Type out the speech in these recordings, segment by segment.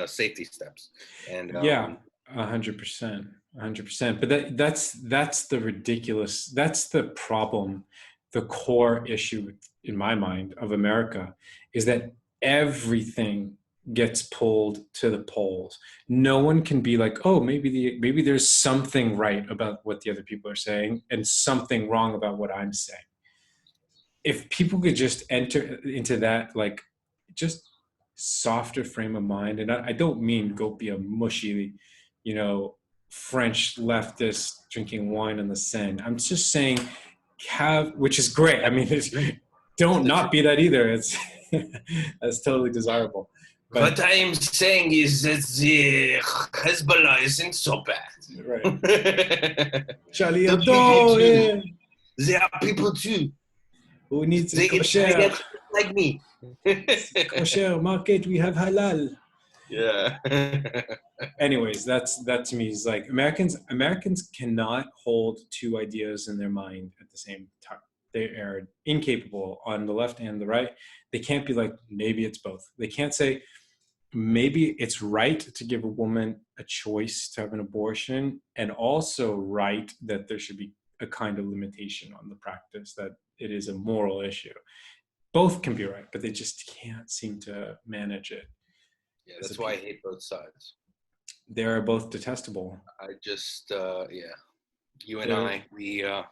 safety steps. And yeah, 100%, 100%. But that's the ridiculous. That's the problem. The core issue in my mind of America is that everything gets pulled to the polls. No one can be like, oh, maybe there's something right about what the other people are saying and something wrong about what I'm saying. If people could just enter into that, like, just softer frame of mind, and I don't mean go be a mushy, French leftist drinking wine on the Seine. I'm just saying which is great. I mean, don't not be that either. It's that's totally desirable. But what I am saying is that the Hezbollah isn't so bad. Right. Charlie Hebdo, they are people too. Who needs they kosher? get like me. Kosher market, we have halal. Yeah. Anyways, that to me is like Americans cannot hold two ideas in their mind at the same time. They are incapable on the left and the right. They can't be like, maybe it's both. They can't say, maybe it's right to give a woman a choice to have an abortion, and also right that there should be a kind of limitation on the practice, that it is a moral issue. Both can be right, but they just can't seem to manage it. Yeah, that's why I hate both sides. They are both detestable. I just, you and I, we are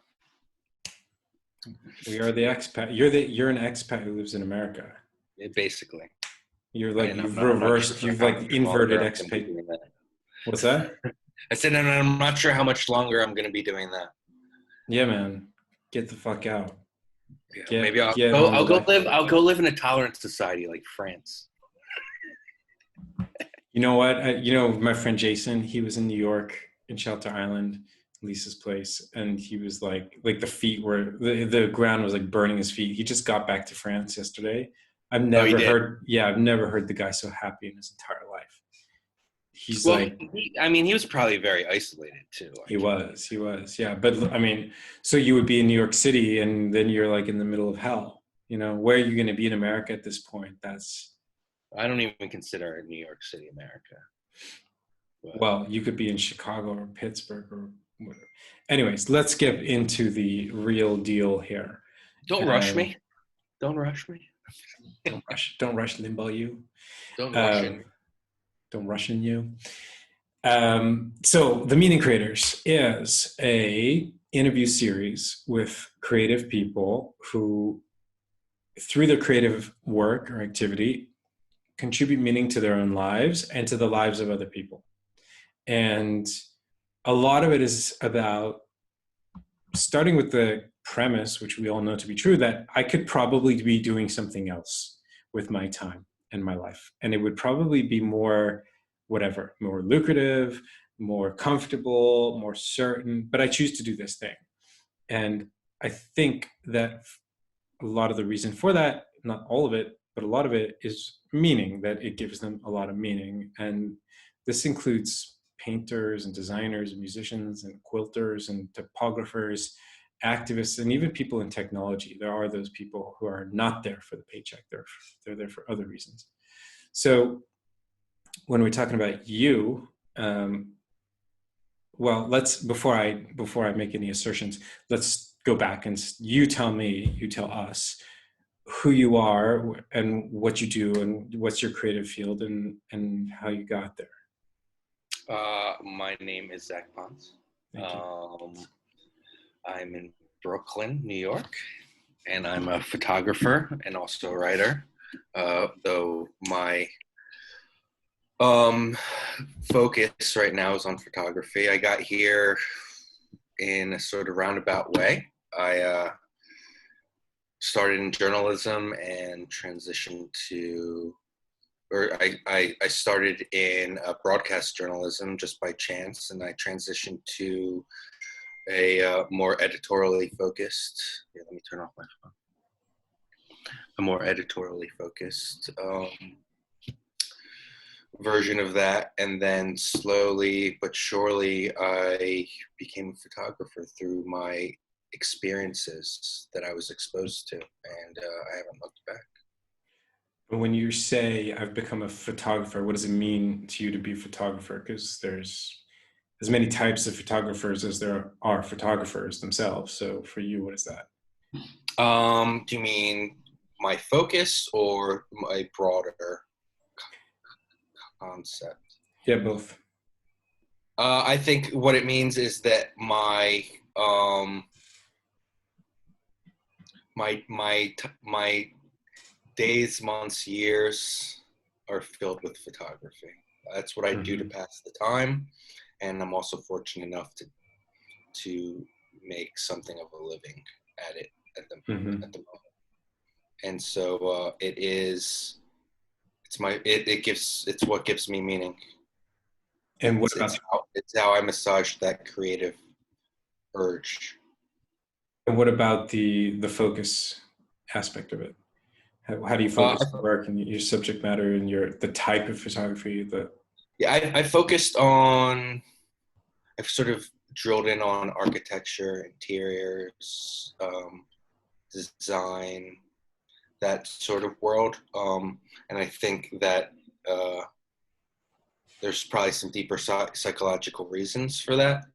the expat. You're an expat who lives in America. Basically. You're like, you've reversed, you've like inverted expat. What's that? I said, and I'm not sure how much longer I'm going to be doing that. Yeah, man, get the fuck out. Yeah, maybe I'll go live in a tolerant society like France. You know what? My friend Jason, he was in New York, in Shelter Island, Lisa's place, and he was like the feet were, the ground was like burning his feet. He just got back to France yesterday. I've never heard the guy so happy in his entire life. He's he was probably very isolated too. He was, yeah. But I mean, so you would be in New York City, and then you're like in the middle of hell. Where are you going to be in America at this point? I don't even consider New York City America. But, well, you could be in Chicago or Pittsburgh or whatever. Anyways, let's get into the real deal here. Don't rush me. Don't rush me. Don't rush Limbo you. Don't rush in. Don't rush in you. So The Meaning Creators is a interview series with creative people who, through their creative work or activity, contribute meaning to their own lives and to the lives of other people. And a lot of it is about starting with the premise, which we all know to be true, that I could probably be doing something else with my time and my life. And it would probably be more lucrative, more comfortable, more certain, but I choose to do this thing. And I think that a lot of the reason for that, not all of it, but a lot of it is meaning, that it gives them a lot of meaning. And this includes painters and designers and musicians and quilters and typographers, activists, and even people in technology. There are those people who are not there for the paycheck. They're there for other reasons. So when we're talking about you, before I make any assertions, let's go back and you tell us who you are and what you do and what's your creative field and how you got there. My name is Zach Pontz. I'm in Brooklyn, New York, and I'm a photographer and also a writer, though my focus right now is on photography. I got here in a sort of roundabout way. I started in journalism and transitioned I started in broadcast journalism just by chance, and I transitioned to a more editorially focused, let me turn off my phone, a more editorially focused version of that. And then slowly but surely, I became a photographer through my experiences that I was exposed to, and I haven't looked back. When you say I've become a photographer, what does it mean to you to be a photographer? Because there's as many types of photographers as there are photographers themselves. So for you, what is that? Do you mean my focus or my broader concept? Yeah, both. I think what it means is that my days, months, years are filled with photography. That's what I do to Mm-hmm. pass the time, and I'm also fortunate enough to make something of a living at it Mm-hmm. at the moment. And so it's what gives me meaning. And what It's how I massage that creative urge. about the focus aspect of it? How do you focus Uh, on work and your subject matter and your the type of photography? The yeah, I focused on. I've sort of drilled in on architecture, interiors, design, that sort of world, and I think that there's probably some deeper psychological reasons for that,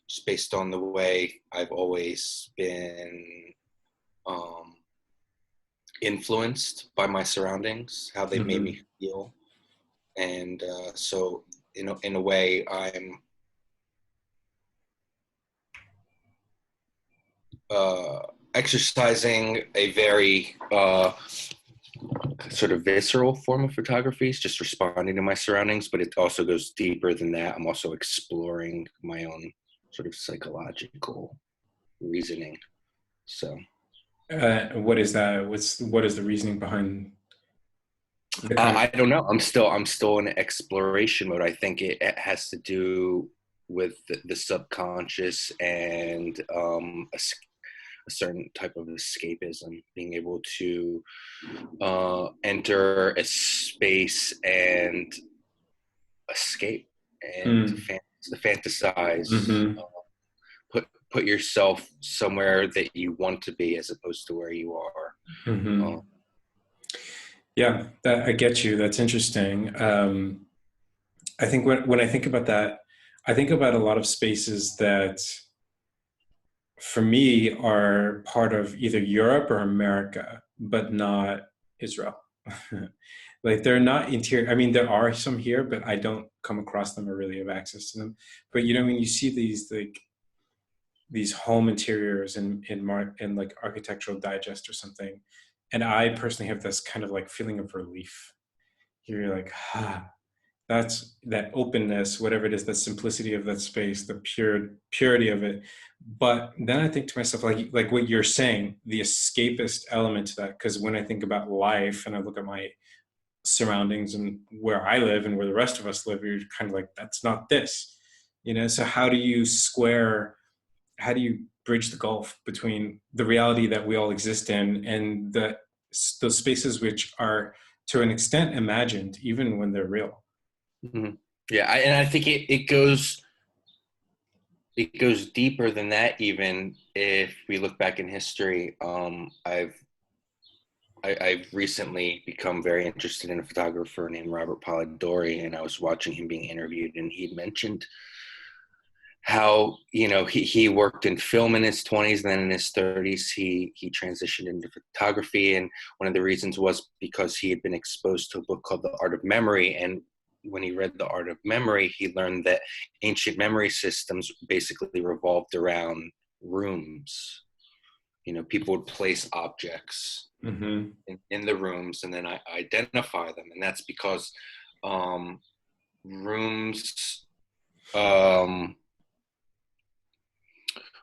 just based on the way I've always been um, influenced by my surroundings, how they've made mm-hmm. me feel, and so in a way, I'm uh, exercising a very sort of visceral form of photography. It's just responding to my surroundings, but it also goes deeper than that. I'm also exploring my own sort of psychological reasoning. So What is that? What is the reasoning behind the kind I don't know. I'm still in exploration mode. I think it has to do with the subconscious and a certain type of escapism, being able to enter a space and escape and of? fantasize, Mm-hmm. put yourself somewhere that you want to be as opposed to where you are. Mm-hmm. Yeah, I get you. That's interesting. I think when I think about that, I think about a lot of spaces that, for me, are part of either Europe or America, but not Israel. Like they're not interior. I mean, there are some here, but I don't come across them or really have access to them. But when you see these like these home interiors in like Architectural Digest or something, and I personally have this kind of like feeling of relief. You're like, that's that openness, whatever it is, that simplicity of that space, the purity of it. But then I think to myself, like what you're saying, the escapist element to that, because when I think about life and I look at my surroundings and where I live and where the rest of us live, you're kind of like, that's not this, So how do you bridge the gulf between the reality that we all exist in and those spaces which are to an extent imagined, even when they're real? Mm-hmm. Yeah, and I think it goes deeper than that. Even if we look back in history, I've recently become very interested in a photographer named Robert Polidori, and I was watching him being interviewed, and he mentioned how he worked in film in his 20s, and then in his 30s he transitioned into photography. And one of the reasons was because he had been exposed to a book called The Art of Memory, and when he read The Art of Memory, he learned that ancient memory systems basically revolved around rooms. People would place objects Mm-hmm. in the rooms, and then I identify them, and that's because rooms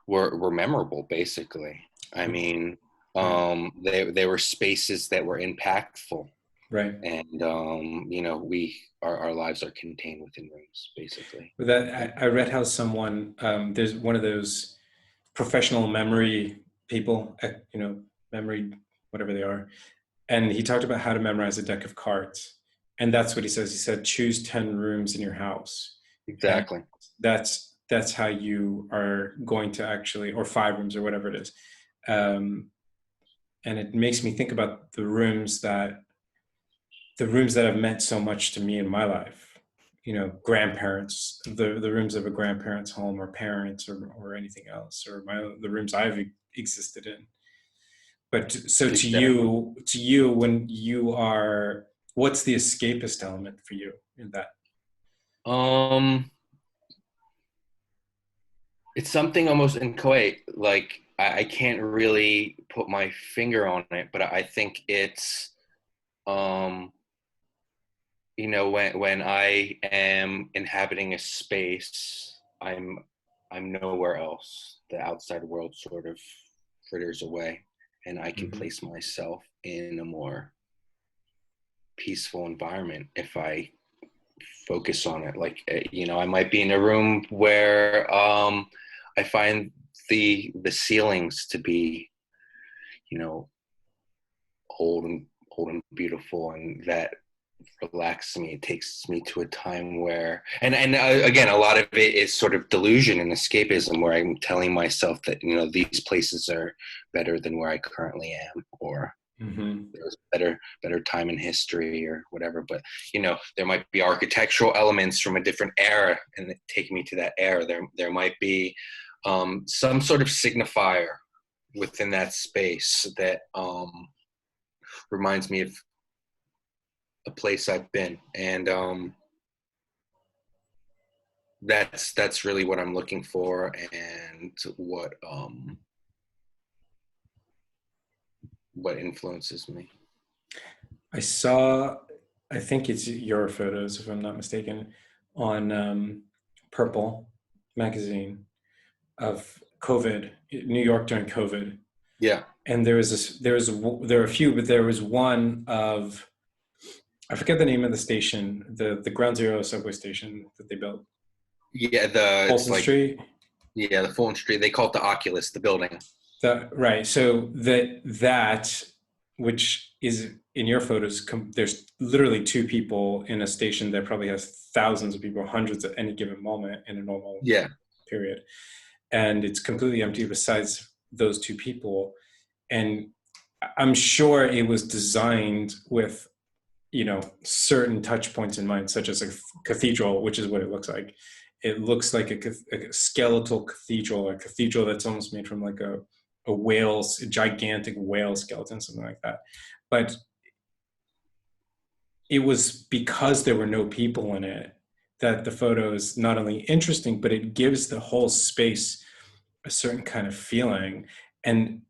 were memorable. Basically, I mean, Right. they were spaces that were impactful, Right. and we our lives are contained within rooms, basically. But that I read how someone there's one of those professional memory people, memory whatever they are, and he talked about how to memorize a deck of cards, and that's what he says. He said choose 10 rooms in your house, and Exactly. that's how you are going to actually, or 5 rooms or whatever it is, and it makes me think about the rooms that the rooms that have meant so much to me in my life, grandparents, the rooms of a grandparent's home or parents or anything else, or the rooms I've existed in. But so Exactly. to you, when you are, what's the escapist element for you in that? Um, it's something almost inchoate. Like I can't really put my finger on it, but I think it's um, when I am inhabiting a space, I'm nowhere else. The outside world sort of fritters away, and I can Mm-hmm. place myself in a more peaceful environment if I focus on it. Like I might be in a room where I find the ceilings to be you know old and beautiful, and that relaxes me. It takes me to a time where, and again, a lot of it is sort of delusion and escapism, where I'm telling myself that these places are better than where I currently am, or Mm-hmm. there was better time in history or whatever. But there might be architectural elements from a different era and take me to that era. There might be some sort of signifier within that space that reminds me of a place I've been, and that's really what I'm looking for, and what influences me. I saw, I think it's your photos, if I'm not mistaken, on Purple magazine of COVID, New York during COVID. Yeah, And there were a few, but there was one of, I forget the name of the station, the Ground Zero subway station that they built, yeah. It's Fulton like, Street. yeah, the Fulton Street. They call it the Oculus, the building. Right. So that which is in your photos, there's literally two people in a station that probably has thousands of people, hundreds at any given moment in a normal Yeah, period, and it's completely empty besides those two people. And I'm sure it was designed with certain touch points in mind, such as a cathedral, which is what it looks like. It looks like a skeletal cathedral, a cathedral that's almost made from like a gigantic whale skeleton, something like that. But it was because there were no people in it that the photo is not only interesting, but it gives the whole space a certain kind of feeling. And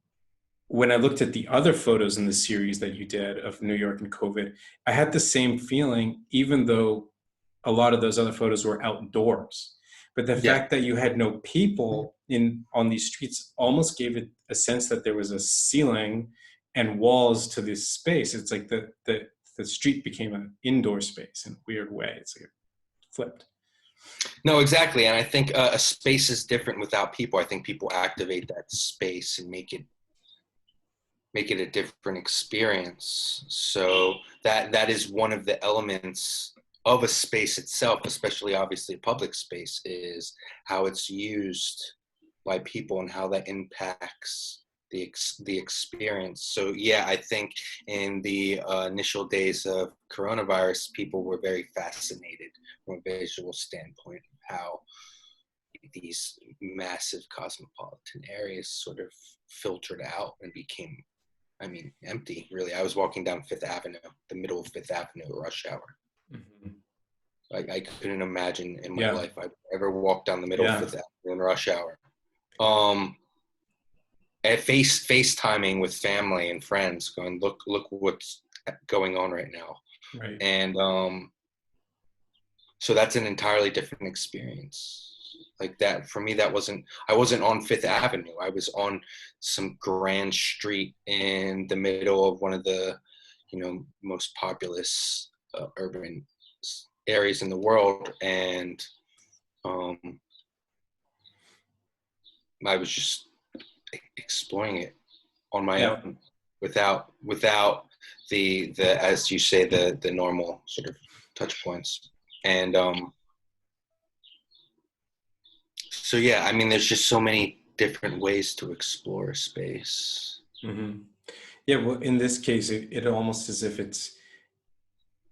when I looked at the other photos in the series that you did of New York and COVID, I had the same feeling, even though a lot of those other photos were outdoors. But the yeah. fact that you had no people on these streets almost gave it a sense that there was a ceiling and walls to this space. It's like the street became an indoor space in a weird way. It's like it flipped. No, exactly. And I think a space is different without people. I think people activate that space and make it a different experience. So that is one of the elements of a space itself, especially obviously a public space, is how it's used by people and how that impacts the experience. So yeah, I think in the initial days of coronavirus, people were very fascinated from a visual standpoint of how these massive cosmopolitan areas sort of filtered out and became, empty, really. I was walking down Fifth Avenue, the middle of Fifth Avenue at rush hour. Mm-hmm. I couldn't imagine in my Yeah, life I'd ever walk down the middle of yeah, Fifth Avenue in rush hour. Um, at FaceTiming with family and friends, going, look what's going on right now. right. And so that's an entirely different experience. Like that, for me, I wasn't on Fifth Avenue. I was on some grand street in the middle of one of the, most populous urban areas in the world. And um, I was just exploring it on my Yeah. own without the as you say, the normal sort of touch points. And so yeah, there's just so many different ways to explore space. Mm-hmm. Yeah, well, in this case, it almost as if it's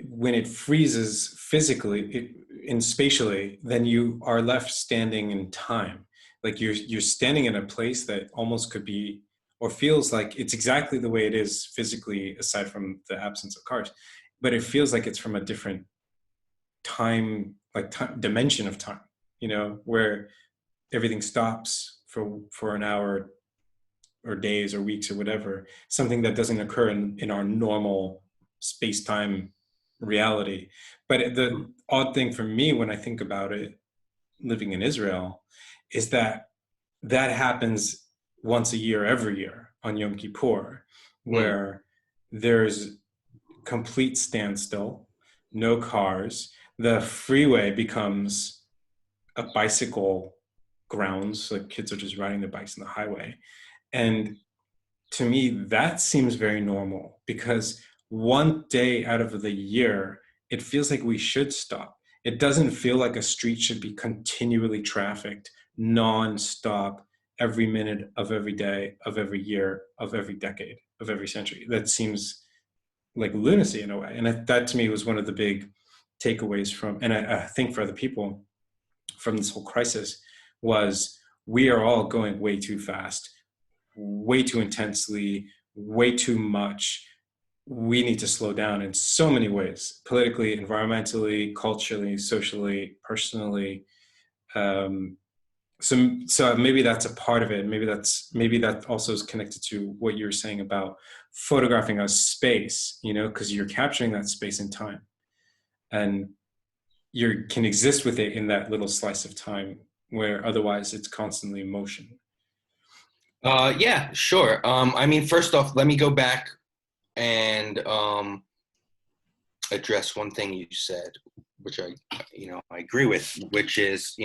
when it freezes physically and spatially, then you are left standing in time. Like you're standing in a place that almost could be, or feels like it's exactly the way it is physically, aside from the absence of cars, but it feels like it's from a different time, like time, dimension of time, where everything stops for an hour or days or weeks or whatever, something that doesn't occur in our normal space-time reality. But the odd thing for me when I think about it, living in Israel, is that that happens once a year, every year on Yom Kippur, where there's complete standstill, no cars. The freeway becomes a bicycle grounds, like kids are just riding their bikes on the highway. And to me, that seems very normal, because one day out of the year, it feels like we should stop. It doesn't feel like a street should be continually trafficked, non-stop, every minute of every day, of every year, of every decade, of every century. That seems like lunacy in a way. And that to me was one of the big takeaways from, and I think for other people from this whole crisis, was we are all going way too fast, way too intensely, way too much. We need to slow down in so many ways, politically, environmentally, culturally, socially, personally. So maybe that's a part of it. Maybe that also is connected to what you were saying about photographing a space, because you're capturing that space in time, and you can exist with it in that little slice of time where otherwise it's constantly in motion. Yeah, sure. I mean, first off, let me go back and address one thing you said, which I agree with, which is,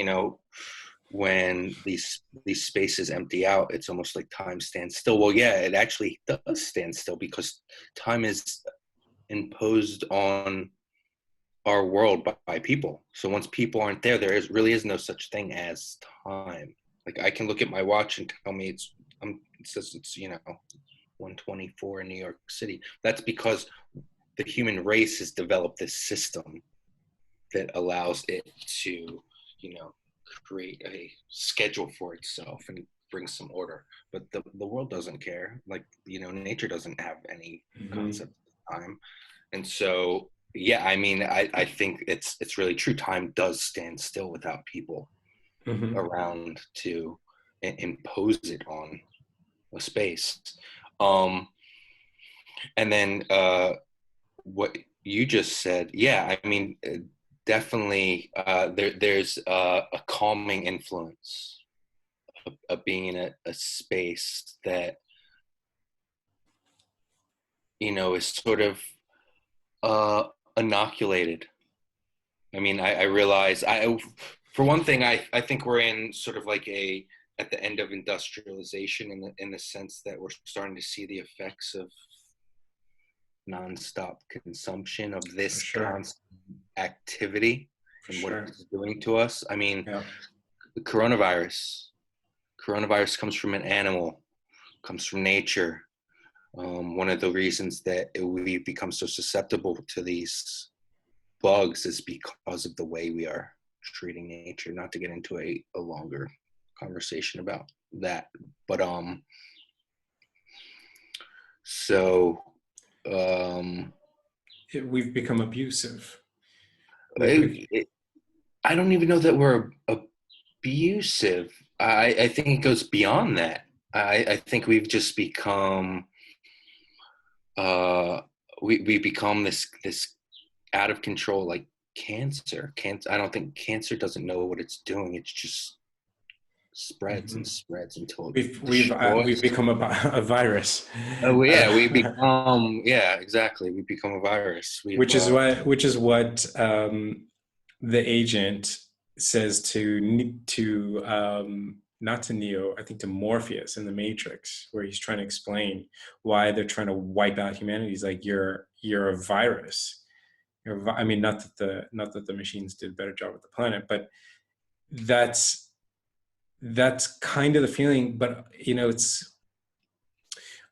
when these spaces empty out, it's almost like time stands still. Well, yeah, it actually does stand still, because time is imposed on our world by people. So once people aren't there, really is no such thing as time. Like, I can look at my watch and tell me it says it's 1:24 in New York City. That's because the human race has developed this system that allows it to create a schedule for itself and bring some order. But the world doesn't care. Like, nature doesn't have any concept of time. And so, yeah, I mean, I think it's really true. Time does stand still without people around to impose it on a space. And then what you just said, yeah, I mean, definitely there's a calming influence of being in a space that is sort of inoculated. I mean, I realize, for one thing, I think we're in sort of like at the end of industrialization, in the sense that we're starting to see the effects of nonstop consumption of this constant activity and what it's doing to us. I mean, the coronavirus comes from an animal, comes from nature. One of the reasons that we've become so susceptible to these bugs is because of the way we are treating nature. Not to get into a longer conversation about that, but we've become abusive. I don't even know that we're abusive. I think it goes beyond that. I think we've just become we become this out of control, like cancer. I don't think cancer doesn't know what it's doing. It's just spreads and spreads until we've become a virus. Oh yeah, we become exactly. We become a virus. Which is what the agent says to not to Neo, I think to Morpheus in the Matrix, where he's trying to explain why they're trying to wipe out humanity. He's like, you're a virus. I mean, not that the machines did a better job with the planet, but that's kind of the feeling. But it's,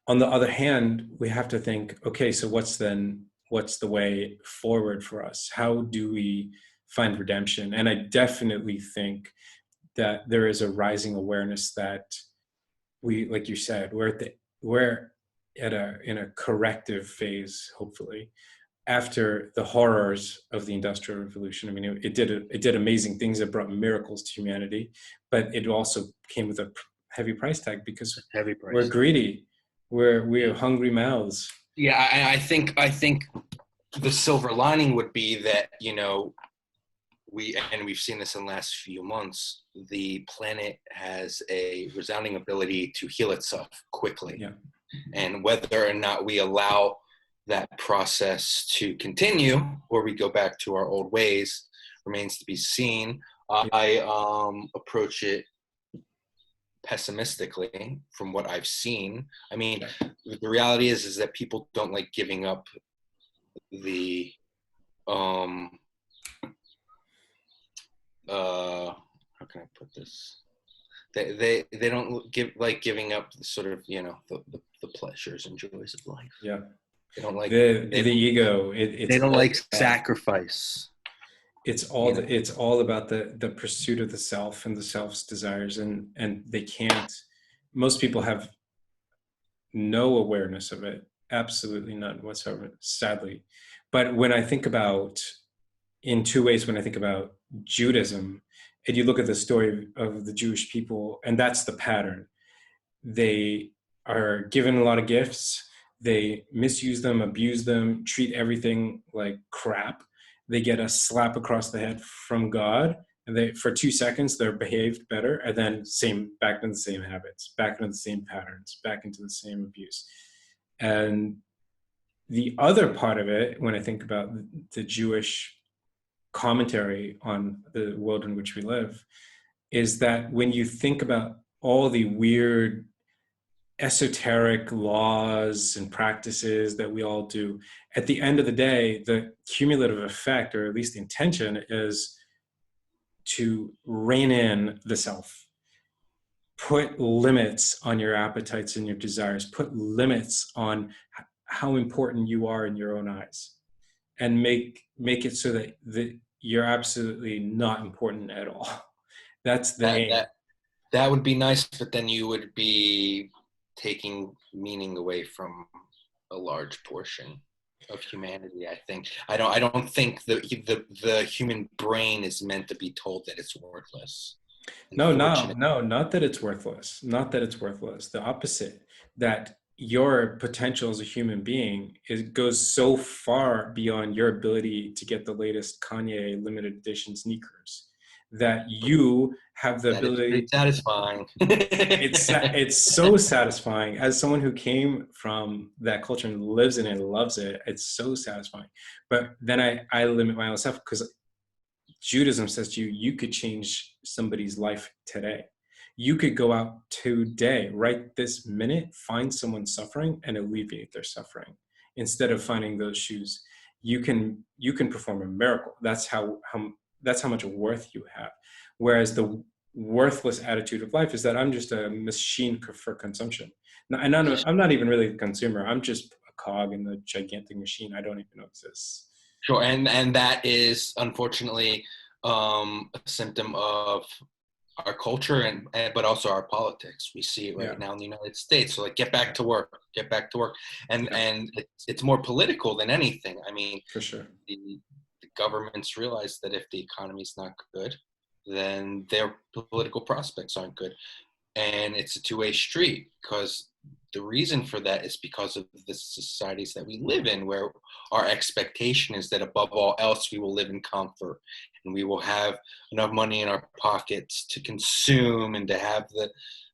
on the other hand, we have to think, okay, so what's then what's the way forward for us? How do we find redemption? And I definitely think that there is a rising awareness that we, like you said, we're in a corrective phase, hopefully, after the horrors of the Industrial Revolution. I mean, it did amazing things. It brought miracles to humanity, but it also came with a heavy price tag because Heavy price. we're greedy. We have hungry mouths. Yeah, I think the silver lining would be that, you know, we've seen this in the last few months, the planet has a resounding ability to heal itself quickly. Yeah. And whether or not we allow that process to continue or we go back to our old ways remains to be seen. I approach it pessimistically from what I've seen. I mean, the reality is that people don't like giving up the how can I put this? They don't giving up the sort of, you know, the pleasures and joys of life. Yeah. They don't like the ego. They don't like sacrifice. It's all about the pursuit of the self and the self's desires, and they can't. Most people have no awareness of it, absolutely none whatsoever, sadly. But when I think about, in two ways, when I think about Judaism, and you look at the story of the Jewish people, and that's the pattern. They are given a lot of gifts, they misuse them, abuse them, treat everything like crap. They get a slap across the head from God, and for 2 seconds they're behaved better, and then back into the same habits, back into the same patterns, back into the same abuse. And the other part of it, when I think about the Jewish commentary on the world in which we live, is that when you think about all the weird esoteric laws and practices that we all do, at the end of the day, the cumulative effect, or at least the intention, is to rein in the self. Put limits on your appetites and your desires. Put limits on how important you are in your own eyes, and make it so that you're absolutely not important at all. That's the aim. That would be nice, but then you would be taking meaning away from a large portion of humanity. I think I don't think the human brain is meant to be told that it's worthless. No, not that it's worthless. Not that it's worthless. The opposite. That your potential as a human being goes so far beyond your ability to get the latest Kanye limited edition sneakers, that you have the ability. It's satisfying. It's so satisfying. As someone who came from that culture and lives in it and loves it, it's so satisfying. But then I limit my own self, because Judaism says to you, you could change somebody's life today. You could go out today, right this minute, find someone suffering and alleviate their suffering. Instead of finding those shoes, you can perform a miracle. That's how much worth you have. Whereas the worthless attitude of life is that I'm just a machine for consumption. And I'm not even really a consumer. I'm just a cog in the gigantic machine I don't even know exists. Sure, and that is unfortunately a symptom of our culture but also our politics. We see it right now in the United States. So, like, get back to work, and it's more political than anything. I mean, for sure, the governments realize that if the economy's not good, then their political prospects aren't good, and it's a two-way street, because the reason for that is because of the societies that we live in, where our expectation is that above all else, we will live in comfort and we will have enough money in our pockets to consume and to have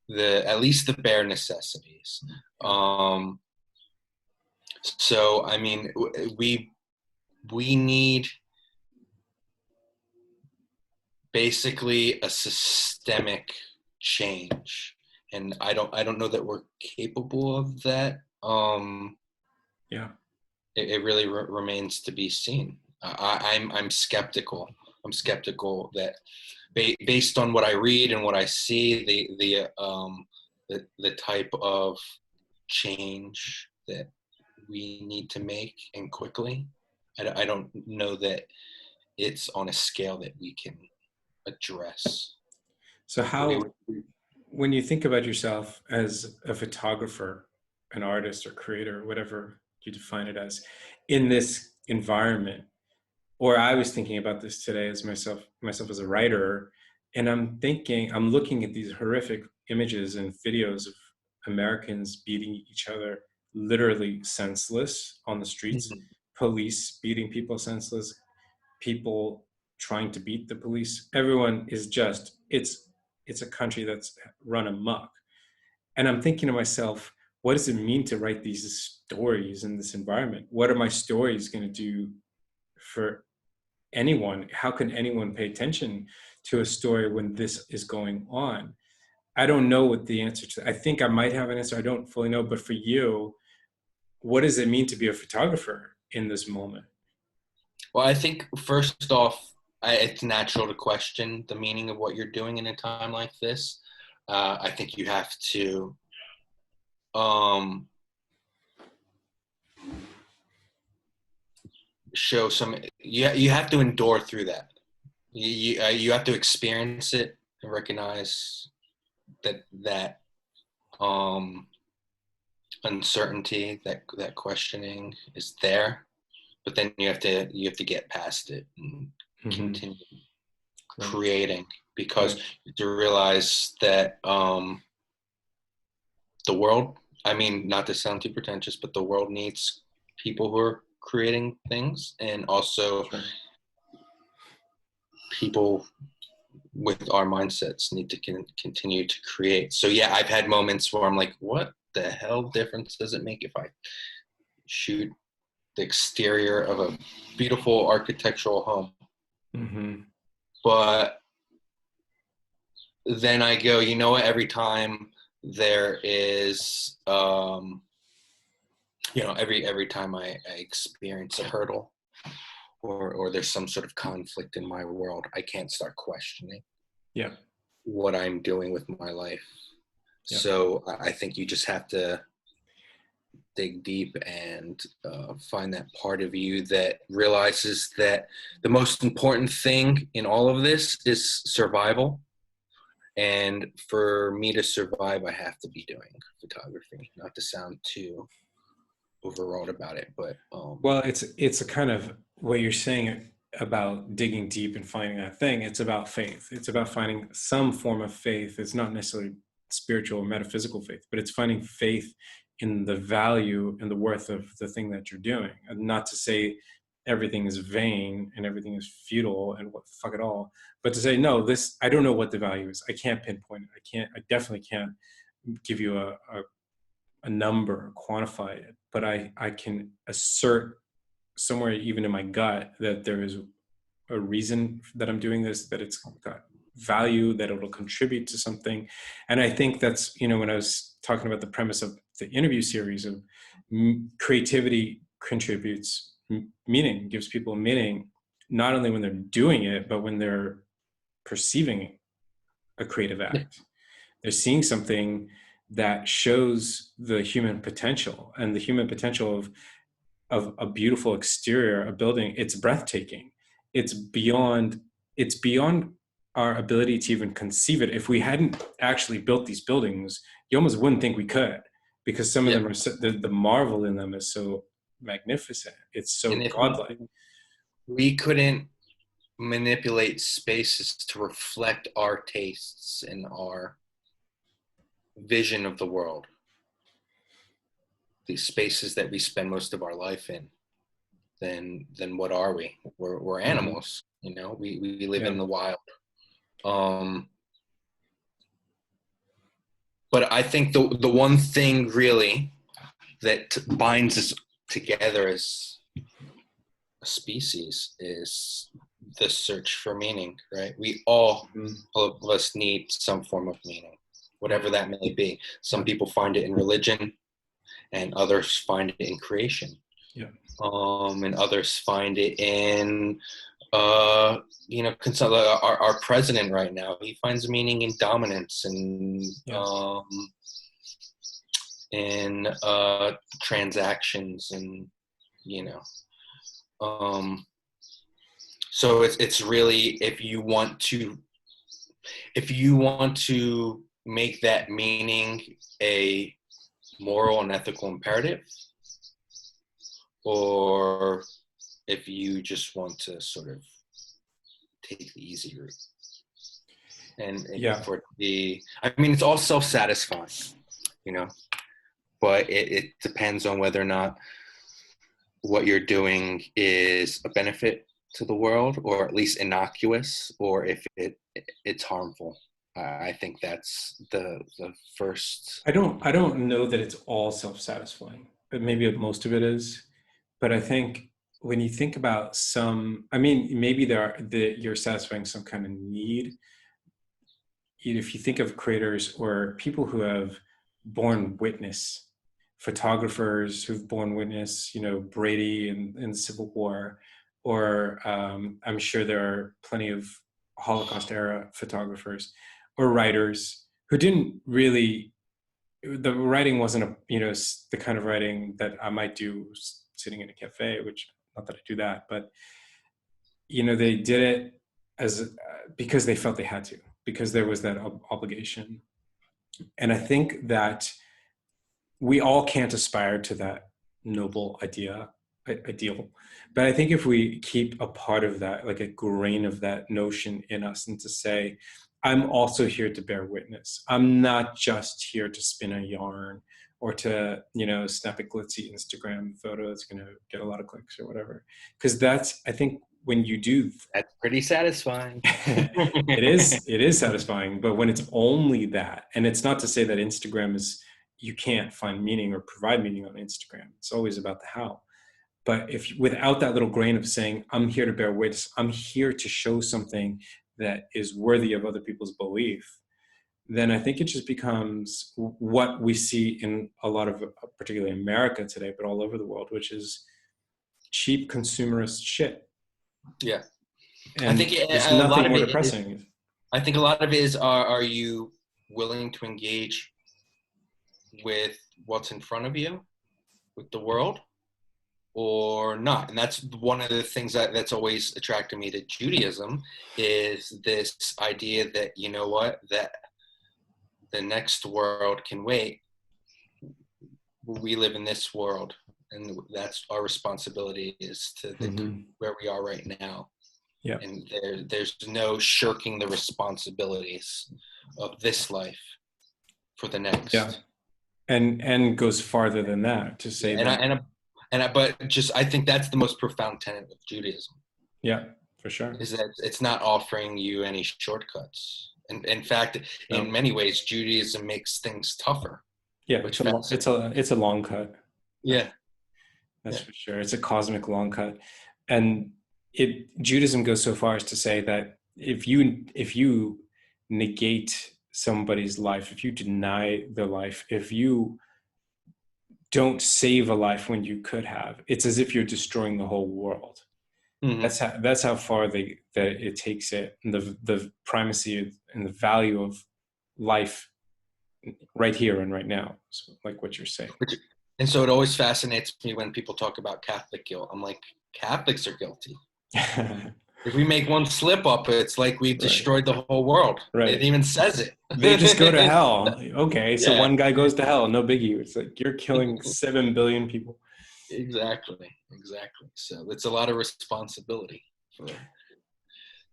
the at least the bare necessities. So, I mean, we need basically a systemic change. And I don't know that we're capable of that. It really remains to be seen. I'm skeptical. I'm skeptical that, based on what I read and what I see, the type of change that we need to make, and quickly. I don't know that it's on a scale that we can address. So What do how, you, when you think about yourself as a photographer, an artist or creator, whatever you define it as, in this environment, or I was thinking about this today as myself as a writer, and I'm looking at these horrific images and videos of Americans beating each other literally senseless on the streets, Mhm. police beating people senseless, people trying to beat the police. Everyone is just, it's a country that's run amok. And I'm thinking to myself, what does it mean to write these stories in this environment? What are my stories going to do for anyone? How can anyone pay attention to a story when this is going on? I don't know what the answer to. I think I might have an answer. I don't fully know. But for you, what does it mean to be a photographer in this moment? Well, I think first off, it's natural to question the meaning of what you're doing in a time like this. I think you have to um, show some. You have to endure through that. You have to experience it and recognize that um, uncertainty, that questioning is there. But then you have to get past it and Mm-hmm. continue Right. creating, because Right. you have to realize that the world, I mean, not to sound too pretentious, but the world needs people who are creating things, and also Sure. people with our mindsets need to continue to create. So yeah, I've had moments where I'm like, what the hell difference does it make if I shoot the exterior of a beautiful architectural home? Mm-hmm. But then I go, you know what, every time there is every time I experience a hurdle, or there's some sort of conflict in my world, I can't start questioning Yeah. what I'm doing with my life. Yeah. So I think you just have to dig deep and find that part of you that realizes that the most important thing in all of this is survival. And for me to survive, I have to be doing photography. Not to sound too overwrought about it, but Well, it's a kind of what you're saying about digging deep and finding that thing. It's about faith. It's about finding some form of faith. It's not necessarily spiritual or metaphysical faith, but it's finding faith in the value and the worth of the thing that you're doing. And not to say everything is vain and everything is futile and what fuck it all, but to say no, this I don't know what the value is. I can't pinpoint it. I definitely can't give you a number, quantify it, but I can assert somewhere even in my gut that there is a reason that I'm doing this, that it's got value, that it'll contribute to something. And I think that's, when I was talking about the premise of the interview series of creativity contributes meaning, gives people meaning, not only when they're doing it, but when they're perceiving a creative act. They're seeing something that shows the human potential, and the human potential of a beautiful exterior, a building. It's breathtaking. It's beyond our ability to even conceive it. If we hadn't actually built these buildings, you almost wouldn't think we could, because some of yeah. them are the marvel in them is so magnificent. It's so And if godlike. we couldn't manipulate spaces to reflect our tastes and our vision of the world, these spaces that we spend most of our life in, then what are we? We're Mm-hmm. animals, we live Yeah. in the wild. But I think the one thing really that binds us together as a species is the search for meaning, right? All of us need some form of meaning, whatever that may be. Some people find it in religion, and others find it in creation. Yeah. And others find it in our president right now. He finds meaning in dominance and Yes. in transactions, and you know, so it's really, if you want to make that meaning a moral and ethical imperative, or if you just want to sort of take the easy route. And for it to be, I mean, it's all self-satisfying, you know, but it depends on whether or not what you're doing is a benefit to the world, or at least innocuous, or if it's harmful. I think that's the first. I don't know that it's all self-satisfying, but maybe most of it is. But I think when you think about I mean, maybe you're satisfying some kind of need. If you think of creators or people who have borne witness, photographers who've borne witness, Brady in the Civil War, or I'm sure there are plenty of Holocaust era photographers or writers who didn't really, the writing wasn't the kind of writing that I might do sitting in a cafe, which, not that I do that, but they did it because they felt they had to, because there was that obligation. And I think that we all can't aspire to that noble ideal. But I think if we keep a part of that, like a grain of that notion in us, and to say, I'm also here to bear witness. I'm not just here to spin a yarn or to, snap a glitzy Instagram photo that's going to get a lot of clicks or whatever. Because I think when you do, that's pretty satisfying. It is satisfying. But when it's only that, and it's not to say that Instagram is, you can't find meaning or provide meaning on Instagram. It's always about the how. But if without that little grain of saying, I'm here to bear witness, I'm here to show something that is worthy of other people's belief, then I think it just becomes what we see in a lot of, particularly America today, but all over the world, which is cheap consumerist shit. Yeah. And I think there's nothing more depressing. I think a lot of it is, are you willing to engage with what's in front of you, with the world, or not? And that's one of the things that's always attracted me to Judaism, is this idea that, you know what, that the next world can wait. We live in this world, and that's our responsibility, is to where we are right now. Yeah. And there's no shirking the responsibilities of this life for the next. Yeah. And goes farther than that to say but just, I think that's the most profound tenet of Judaism. Yeah, for sure. Is that it's not offering you any shortcuts. And in fact, in many ways, Judaism makes things tougher. Yeah, it's a long cut. Yeah, that's for sure. It's a cosmic long cut, and Judaism goes so far as to say that if you negate somebody's life, if you deny their life, if you don't save a life when you could have, it's as if you're destroying the whole world. Mm-hmm. That's how far that it takes it, and the primacy and the value of life right here and right now, so like what you're saying. And so it always fascinates me when people talk about Catholic guilt. I'm like, Catholics are guilty. If we make one slip up, it's like we've destroyed the whole world. Right. It even says it. They just go to hell. Okay, so one guy goes to hell, no biggie. It's like you're killing 7 billion people. Exactly. So it's a lot of responsibility.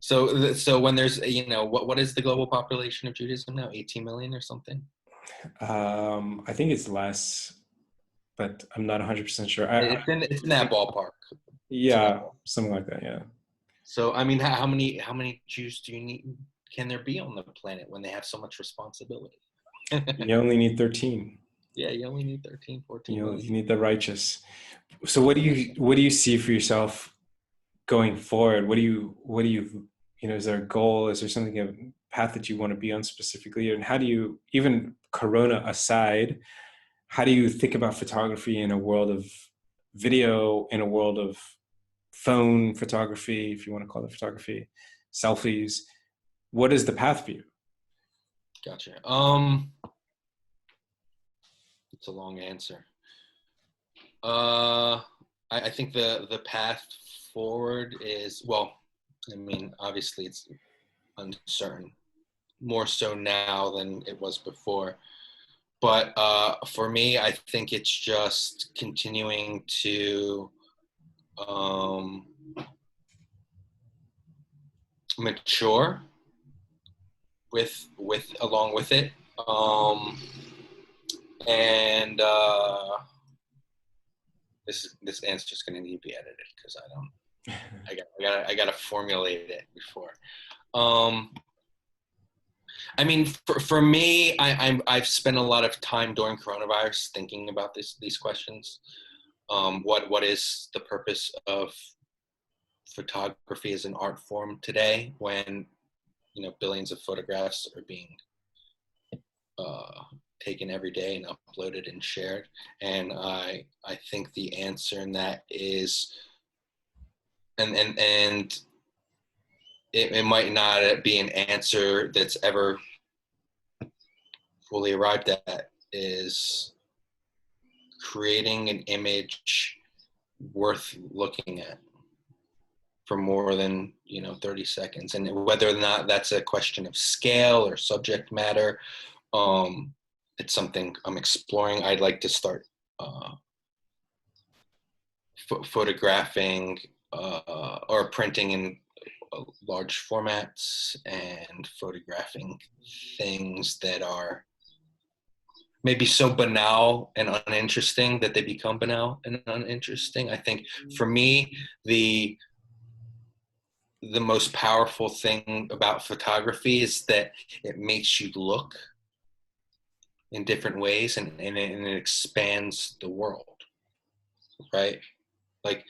So when there's, what is the global population of Judaism now? 18 million or something? I think it's less, but I'm not 100% sure. It's in that ballpark. Yeah, something like that. Yeah. So I mean, how many Jews can there be on the planet when they have so much responsibility? You only need 13. Yeah, you only need 13, 14. You need the righteous. So what do you see for yourself going forward? What do you is there a goal? Is there something, a path that you want to be on specifically? And how do you, even Corona aside, how do you think about photography in a world of video, in a world of phone photography, if you want to call it photography, selfies? What is the path for you? Gotcha. It's a long answer. I think the path forward is, well, I mean, obviously it's uncertain, more so now than it was before. But for me, I think it's just continuing to mature with along with it, and this answer is going to need to be edited because I gotta formulate it before. I mean, for me, I've spent a lot of time during coronavirus thinking about these questions. What is the purpose of photography as an art form today when, billions of photographs are being taken every day and uploaded and shared? And I think the answer in that is, and it might not be an answer that's ever fully arrived at, is creating an image worth looking at for more than 30 seconds. And whether or not that's a question of scale or subject matter, it's something I'm exploring. I'd like to start photographing or printing in large formats and photographing things that are maybe so banal and uninteresting that they become banal and uninteresting. I think for me, the most powerful thing about photography is that it makes you look in different ways, and it expands the world, right? Like,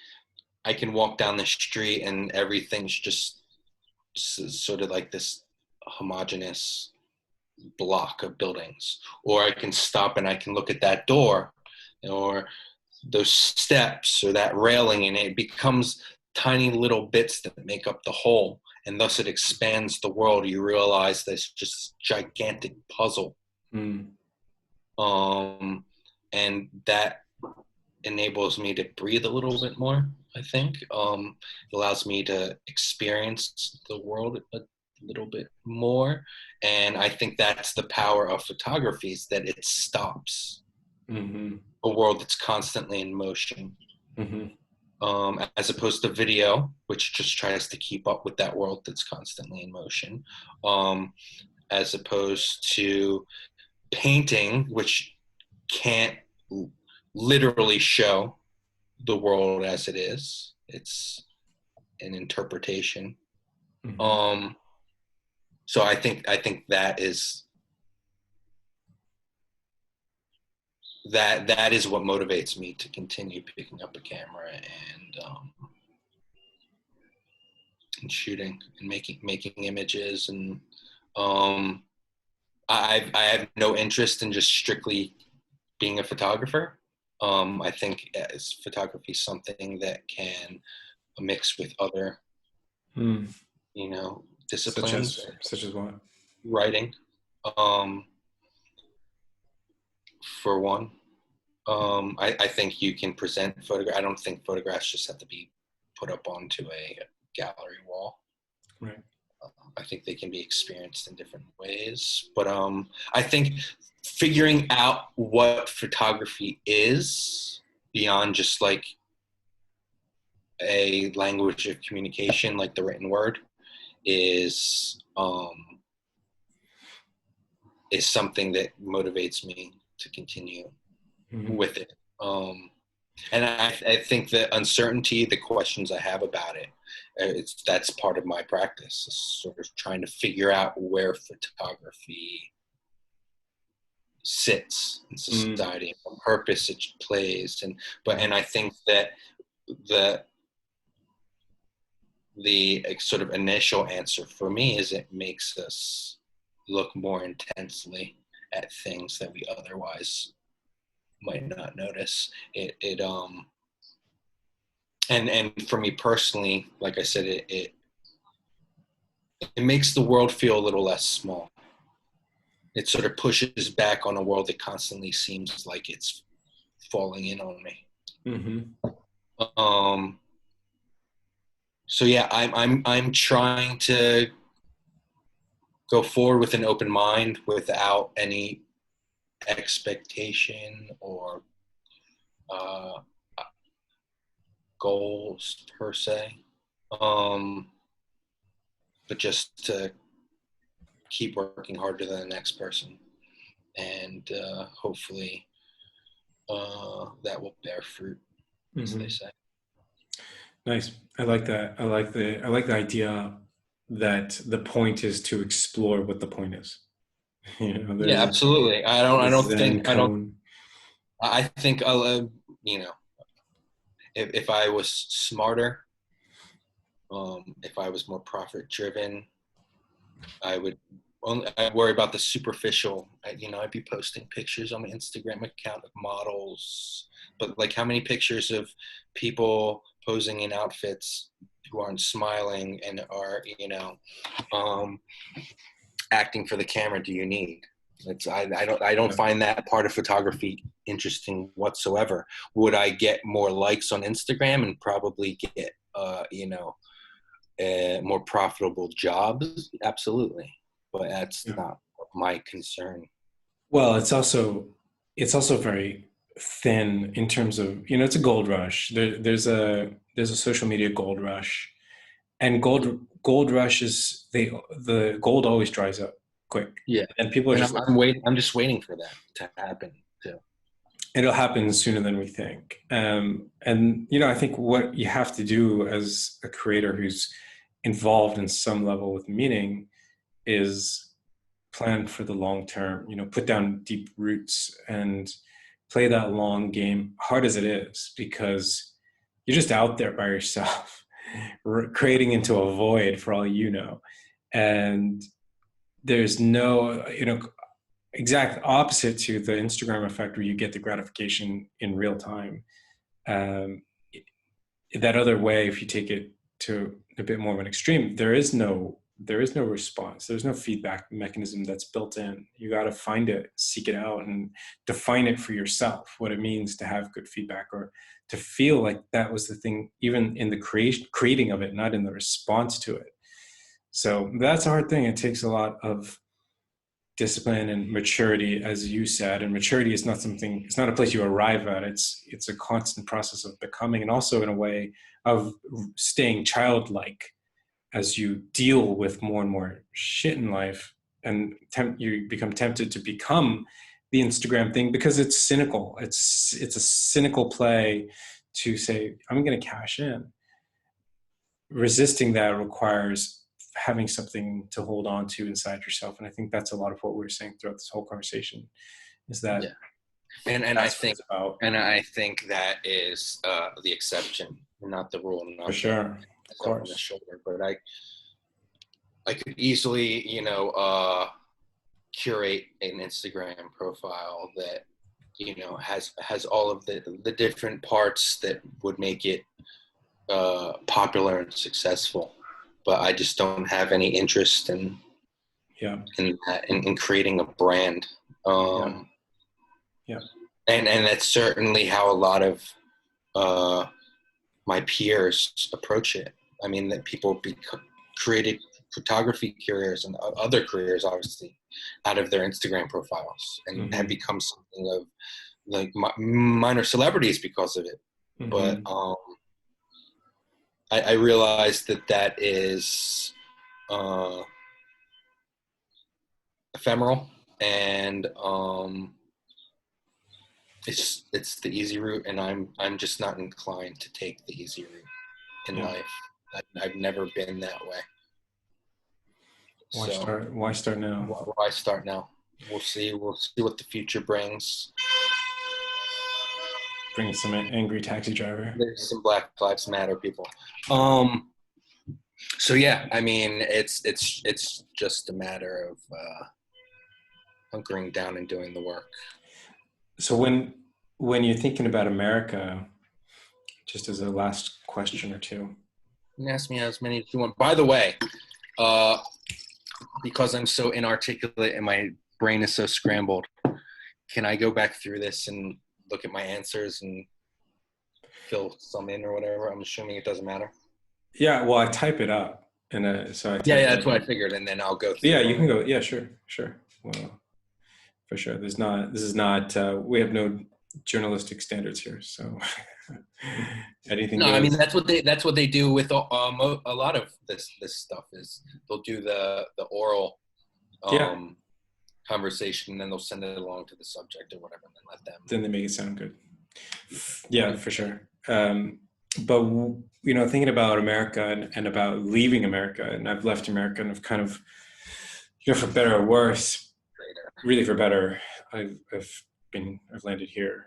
I can walk down the street and everything's just sort of like this homogeneous block of buildings, or I can stop and I can look at that door or those steps or that railing, and it becomes tiny little bits that make up the whole, and thus it expands the world. You realize there's just gigantic puzzle. And that enables me to breathe a little bit more, I think. It allows me to experience the world a little bit more. And I think that's the power of photography, is that it stops a world that's constantly in motion. As opposed to video, which just tries to keep up with that world that's constantly in motion. As opposed to painting, which can't literally show the world as it is. It's an interpretation. So I think that is what motivates me to continue picking up a camera and shooting and making images. And I have no interest in just strictly being a photographer. I think as photography is something that can mix with other, disciplines. Such as what? Writing, for one. I think you can present I don't think photographs just have to be put up onto a gallery wall. Right. I think they can be experienced in different ways. But I think figuring out what photography is beyond just like a language of communication, like the written word, is something that motivates me to continue with it. And I think the uncertainty, the questions I have about it, that's part of my practice, is sort of trying to figure out where photography sits in society, and what purpose it plays. And I think that the sort of initial answer for me is it makes us look more intensely at things that we otherwise might not notice. And for me personally, like I said, it makes the world feel a little less small. it sort of pushes back on a world that constantly seems like it's falling in on me. So yeah, I'm trying to go forward with an open mind without any expectation or goals per se, but just to keep working harder than the next person, and hopefully that will bear fruit, as they say. Nice. I like that. I like the idea that the point is to explore what the point is. Yeah, absolutely. I think if I was smarter, if I was more profit driven, I'd worry about the superficial. I'd be posting pictures on my Instagram account of models, but like how many pictures of people posing in outfits who aren't smiling and are, acting for the camera do you need? I don't find that part of photography interesting whatsoever. Would I get more likes on Instagram and probably get more profitable jobs? Absolutely, but that's not my concern. Well, it's also very thin in terms of, it's a gold rush. There's a social media gold rush, and gold rushes, the gold always dries up quick. Yeah, and people are I'm just waiting for that to happen too. It'll happen sooner than we think. And I think what you have to do as a creator who's involved in some level with meaning is plan for the long term, put down deep roots and play that long game, hard as it is, because you're just out there by yourself, creating into a void for all you know. And there's no, exact opposite to the Instagram effect where you get the gratification in real time. That other way, if you take it to a bit more of an extreme, there is no response. There's no feedback mechanism that's built in. You got to find it, seek it out, and define it for yourself, what it means to have good feedback, or to feel like that was the thing, even in the creating of it, not in the response to it. So that's a hard thing. It takes a lot of discipline and maturity, as you said. And maturity is not something, it's not a place you arrive at. It's a constant process of becoming, and also in a way of staying childlike as you deal with more and more shit in life, and you become tempted to become the Instagram thing because it's cynical. It's a cynical play to say, I'm going to cash in. Resisting that requires having something to hold on to inside yourself. And I think that's a lot of what we were saying throughout this whole conversation, is that, and I think that is the exception, not the rule. Not for sure, of course. On the shoulder, but I could easily, curate an Instagram profile that, has all of the different parts that would make it popular and successful. But I just don't have any interest in creating a brand. And that's certainly how a lot of my peers approach it. I mean, that people created photography careers and other careers, obviously, out of their Instagram profiles, and have become something of like minor celebrities because of it. But I realized that is ephemeral, and it's the easy route, and I'm just not inclined to take the easy route in life. I've never been that way. Why start now? Why start now? We'll see what the future brings. Bring some angry taxi driver. There's some Black Lives Matter people. So yeah, I mean, it's just a matter of hunkering down and doing the work. So when you're thinking about America, just as a last question or two, you can ask me as many as you want. By the way, because I'm so inarticulate in my brain is so scrambled. Can I go back through this and look at my answers and fill some in or whatever? I'm assuming it doesn't matter. Yeah, well, I type it up, and so I type Yeah, it that's in. what I figured, and then I'll go through. Yeah, you can go. Yeah, sure. Well, for sure. This is not, we have no journalistic standards here, so anything No, I mean goes. that's what they do with a lot of this stuff is they'll do the oral Yeah, conversation, and then they'll send it along to the subject or whatever, and then let them. then they make it sound good. Yeah, for sure. But thinking about America and about leaving America, and I've left America, and I've kind of, for better or worse, really for better, I've landed here.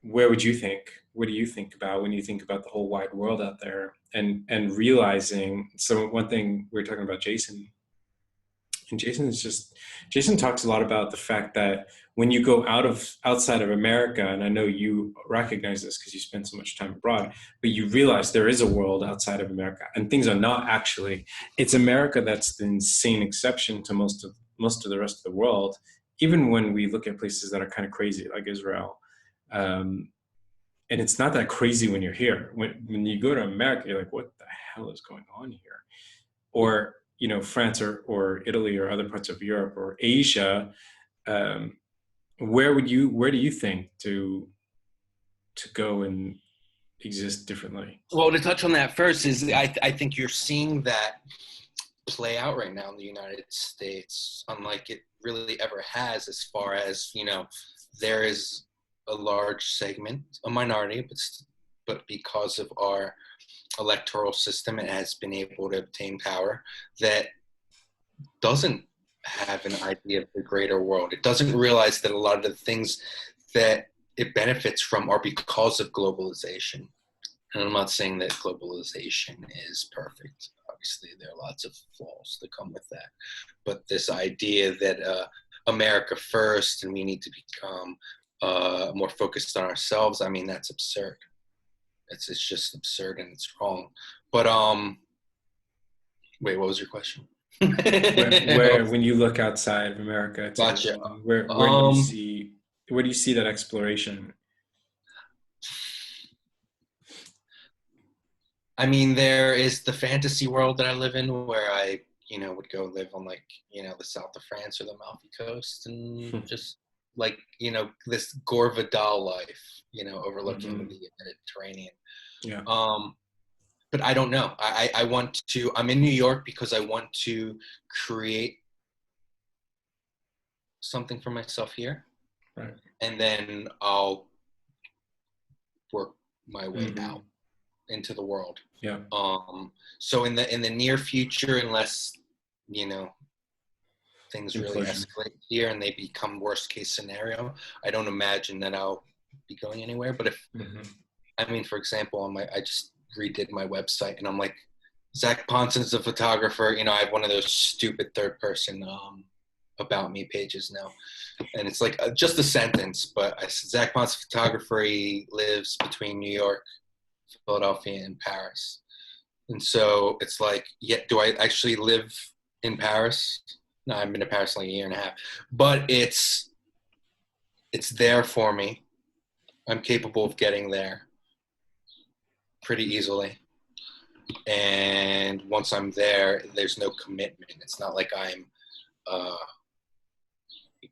Where would you think? What do you think about when you think about the whole wide world out there, and realizing? So one thing we were talking about Jason, and Jason talks a lot about the fact that when you go outside of America, and I know you recognize this because you spend so much time abroad, but you realize there is a world outside of America, and things are not actually. It's America that's the insane exception to most of the rest of the world. Even when we look at places that are kind of crazy, like Israel, and it's not that crazy when you're here. When you go to America, you're like, what the hell is going on here? Or France or Italy or other parts of Europe or Asia. Where do you think to go and exist differently? Well, to touch on that first is I think you're seeing that play out right now in the United States, unlike it really ever has, as far as, there is a large segment, a minority, but because of our electoral system, it has been able to obtain power that doesn't have an idea of the greater world. It doesn't realize that a lot of the things that it benefits from are because of globalization. And I'm not saying that globalization is perfect. Obviously, there are lots of flaws that come with that. But this idea that America first and we need to become more focused on ourselves, I mean, that's absurd. It's just absurd and it's wrong. But wait, what was your question? where when you look outside of America, Gotcha. Where do you see that exploration? I mean, there is the fantasy world that I live in, where I, would go live on the south of France or the Amalfi Coast, and just this Gore Vidal life, overlooking the Mediterranean. Yeah. But I don't know. I'm in New York because I want to create something for myself here. Right. And then I'll work my way out into the world. Yeah. So in the near future, unless, things really escalate here and they become worst case scenario, I don't imagine that I'll be going anywhere. But if, I mean, for example, I just redid my website, and I'm like, Zach Pontz is a photographer. I have one of those stupid third person about me pages now, and it's like just a sentence, but I said Zach Pontz photographer. He lives between New York, Philadelphia, and Paris. And so it's like, do I actually live in Paris? No, I've been to Paris like a year and a half, but it's there for me. I'm capable of getting there pretty easily. And once I'm there, there's no commitment. It's not like I'm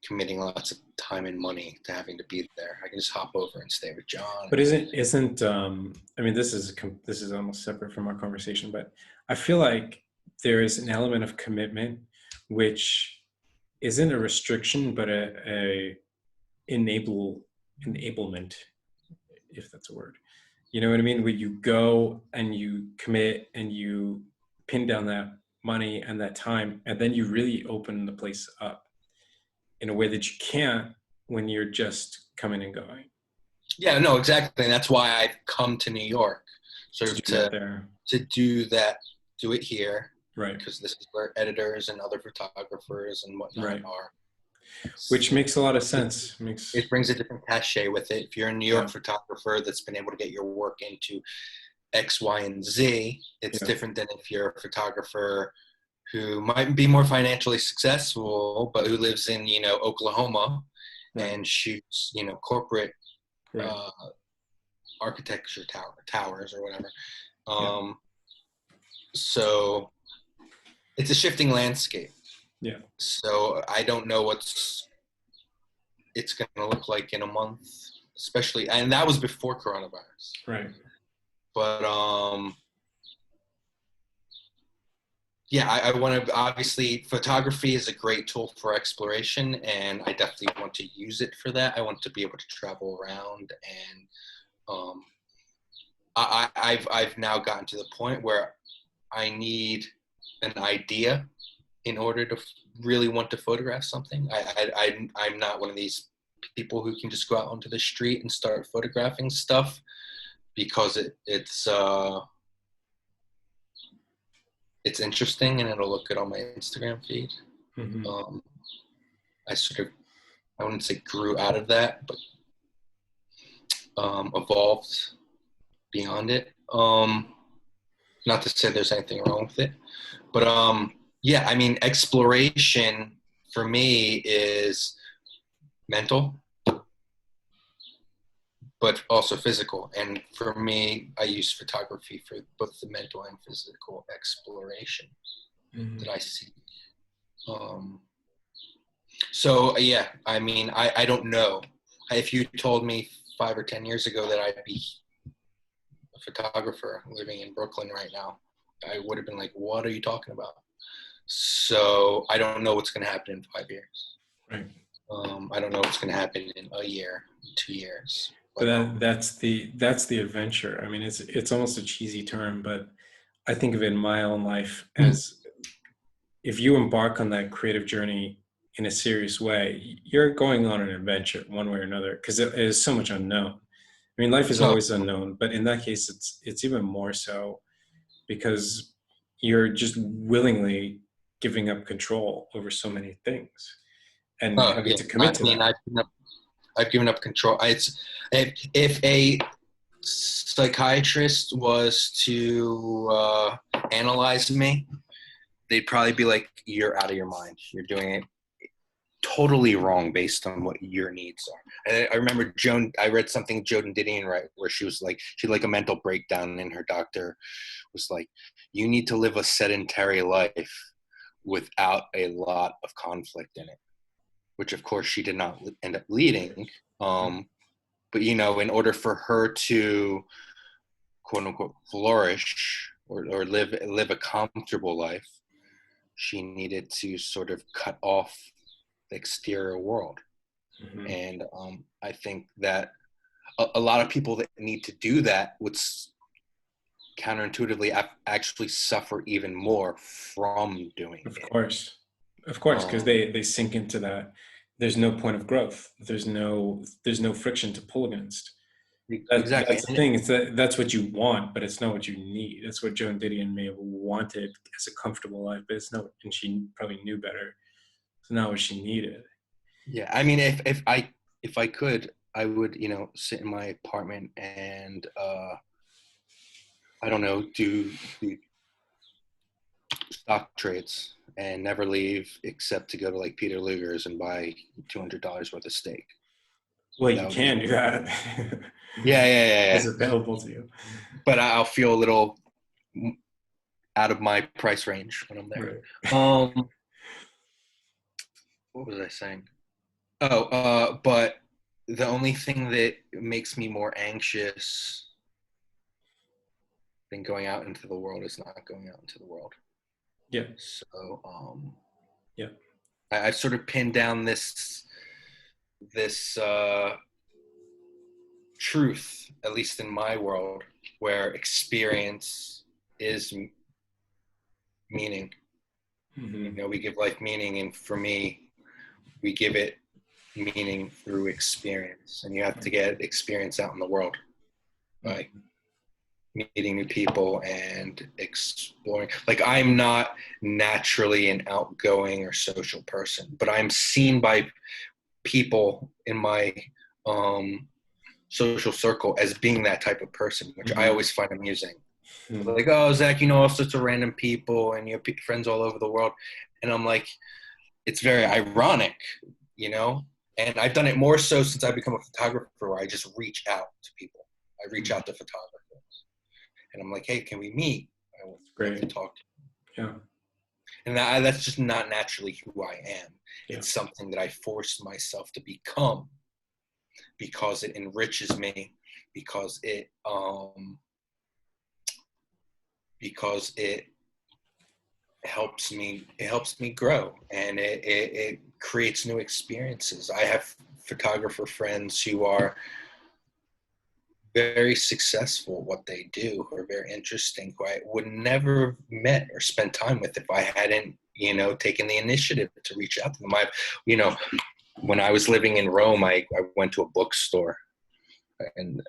committing lots of time and money to having to be there. I can just hop over and stay with John. But isn't I mean, this is almost separate from our conversation, but I feel like there is an element of commitment which isn't a restriction, but a enablement, if that's a word. You know what I mean? Where you go and you commit and you pin down that money and that time, and then you really open the place up in a way that you can't when you're just coming and going. Yeah, no, exactly. And that's why I've come to New York, sort of to do it here. Right. Because this is where editors and other photographers and whatnot are. Which makes a lot of sense. It brings a different cachet with it. If you're a New York photographer that's been able to get your work into X, Y, and Z, it's different than if you're a photographer who might be more financially successful, but who lives in, Oklahoma Right. and shoots, corporate Right. architecture towers or whatever. Yeah. So it's a shifting landscape. Yeah. So I don't know it's going to look like in a month, especially, and that was before coronavirus. Right. But yeah, I want to, obviously photography is a great tool for exploration, and I definitely want to use it for that. I want to be able to travel around, and I've now gotten to the point where I need an idea in order to really want to photograph something. I'm not one of these people who can just go out onto the street and start photographing stuff, because it's interesting and it'll look good on my Instagram feed. Mm-hmm. I wouldn't say grew out of that, but evolved beyond it. Not to say there's anything wrong with it, but yeah, I mean, exploration for me is mental, but also physical. And for me, I use photography for both the mental and physical exploration that I see. So yeah, I mean, I don't know. If you told me 5 or 10 years ago that I'd be a photographer living in Brooklyn right now, I would have been like, what are you talking about? So I don't know what's going to happen in 5 years. Right. I don't know what's going to happen in a year, 2 years. But that's the adventure. I mean, it's almost a cheesy term, but I think of it in my own life as, if you embark on that creative journey in a serious way, you're going on an adventure one way or another, because it is so much unknown. I mean, life is always unknown, but in that case, it's even more so, because you're just willingly giving up control over so many things and having yeah. to commit I to mean, that. I've given up control. If a psychiatrist was to analyze me, they'd probably be like, "You're out of your mind. You're doing it totally wrong based on what your needs are." And I remember I read something Joan Didion wrote, where she was like, she had like a mental breakdown, and her doctor was like, "You need to live a sedentary life without a lot of conflict in it," which of course she did not end up leading. But in order for her to quote unquote flourish, or live a comfortable life, she needed to sort of cut off the exterior world. Mm-hmm. And I think that a lot of people that need to do that would counterintuitively actually suffer even more from doing Of it. course, because they sink into that. There's no point of growth. There's no friction to pull against. Exactly. That's the thing. It's that's what you want, but it's not what you need. That's what Joan Didion may have wanted as a comfortable life, but it's not, and she probably knew better. It's not what she needed. Yeah, I mean, if I could, I would, sit in my apartment and I don't know, do stock trades and never leave except to go to like Peter Luger's and buy $200 worth of steak. Well, That you would be, can do that. yeah. It's available to you. But I'll feel a little out of my price range when I'm there. Right. What was I saying? Oh, but the only thing that makes me more anxious than going out into the world is not going out into the world. Yeah. So, Yeah. I've sort of pinned down this truth, at least in my world, where experience is meaning. Mm-hmm. We give life meaning, and for me, we give it meaning through experience, and you have to get experience out in the world by meeting new people and exploring. Like, I'm not naturally an outgoing or social person, but I'm seen by people in my social circle as being that type of person, which I Mm-hmm. always find amusing. Mm. Like, oh, Zach, you know all sorts of random people and you have friends all over the world. And I'm like, it's very ironic, you know? And I've done it more so since I've become a photographer, where I just reach out to people. I reach out to photographers. And I'm like, hey, can we meet? I would love to Great. talk to Yeah. you. And that's just not naturally who I am. Yeah. It's something that I forced myself to become because it enriches me, because it helps me grow, and it creates new experiences. I have photographer friends who are very successful at what they do, who are very interesting, who I would never have met or spent time with if I hadn't, taken the initiative to reach out to them. When I was living in Rome, I went to a bookstore, and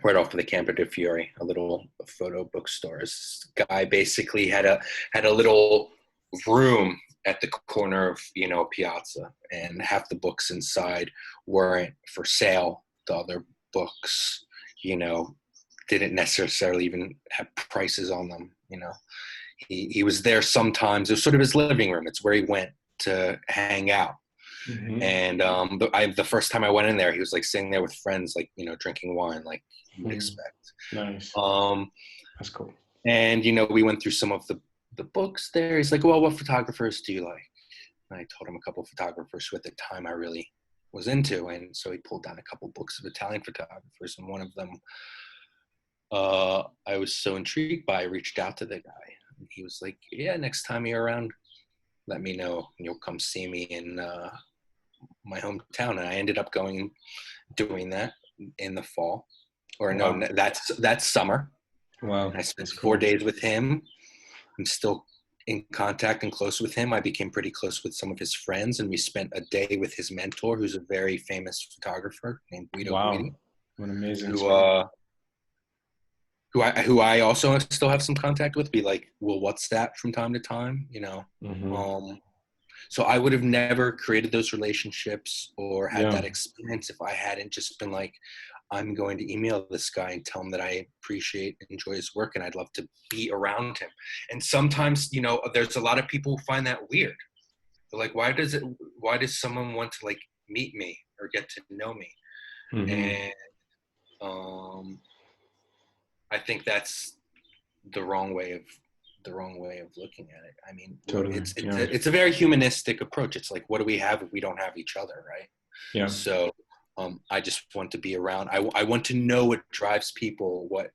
right off of the Campo de Fiore, a little photo bookstore. This guy basically had a little room at the corner of Piazza, and half the books inside weren't for sale. The other books, didn't necessarily even have prices on them. He was there sometimes. It was sort of his living room. It's where he went to hang out. Mm-hmm. And the first time I went in there, he was like sitting there with friends, like drinking wine, like you would expect. Nice. That's cool. And we went through some of the books there. He's like, well, what photographers do you like? And I told him a couple of photographers who at the time I really was into, and so he pulled down a couple of books of Italian photographers, and one of them I was so intrigued by. I reached out to the guy, and he was like, yeah, next time you're around, let me know, and you'll come see me in my hometown. And I ended up doing that in the fall, or Wow. no, that's summer. Wow. And I spent That's 4 cool. days with him. I'm still in contact and close with him. I became pretty close with some of his friends, and we spent a day with his mentor, who's a very famous photographer named Guido Wow. Guidi, What an amazing who story. who I also still have some contact with. We will WhatsApp from time to time, Mm-hmm. So I would have never created those relationships or had Yeah. that experience if I hadn't just been like, I'm going to email this guy and tell him that I appreciate and enjoy his work and I'd love to be around him. And sometimes, there's a lot of people who find that weird. They're like, why does someone want to like meet me or get to know me? Mm-hmm. And I think that's the wrong way of looking at it. I mean, Totally. Yeah. it's a very humanistic approach. It's like, what do we have if we don't have each other, right? Yeah. So I just want to be around. I want to know what drives people, what